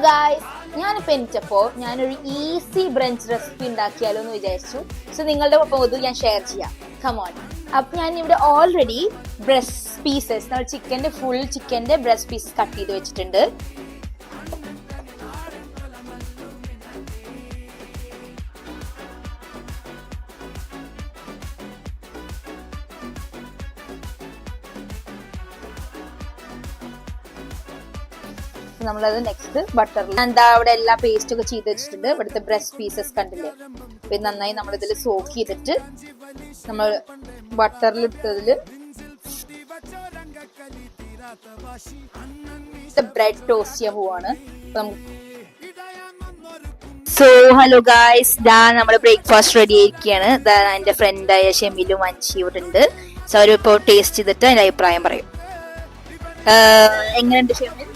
Guys, ഞാനിപ്പോൾ എണീറ്റപ്പോൾ ഞാനൊരു easy brunch recipe ഉണ്ടാക്കിയാലോ എന്ന് വിചാരിച്ചു. സോ നിങ്ങളുടെ ഒപ്പം ഇത് ഞാൻ ഷെയർ ചെയ്യാം. കമോൺ. അപ്പൊ ഞാൻ ഇവിടെ ഓൾറെഡി ബ്രസ്റ്റ് പീസസ്, നമ്മൾ ഫുൾ ചിക്കന്റെ ബ്രസ്റ്റ് പീസസ് കട്ട് ചെയ്ത് വെച്ചിട്ടുണ്ട്. നമ്മളത് നെക്സ്റ്റ് ബട്ടറിൽ എന്താ അവിടെ എല്ലാ പേസ്റ്റ് ഒക്കെ ചെയ്ത് വെച്ചിട്ടുണ്ട്. ഇവിടുത്തെ ബ്രസ്റ്റ് പീസസ് കണ്ടില്ലേ, പിന്നെ നന്നായി നമ്മൾ ഇതിൽ സോക്ക് ചെയ്തിട്ട് നമ്മൾ ബട്ടറിൽ ഇട്ടതില് ബ്രെഡ് ടോസ്റ്റ് ചെയ്യാൻ പോവാണ്. സോ ഹലോ ഗായ്സ്, നമ്മുടെ ബ്രേക്ക്ഫാസ്റ്റ് റെഡി ആയിരിക്കുകയാണ്. എന്റെ ഫ്രണ്ടായ ഷെമിലും അൻഷി ഇവിടെ ഉണ്ട്. സോ അവരിപ്പോ ടേസ്റ്റ് ചെയ്തിട്ട് അതിന്റെ അഭിപ്രായം പറയും. എങ്ങനെയുണ്ട് ഷെമിൽ?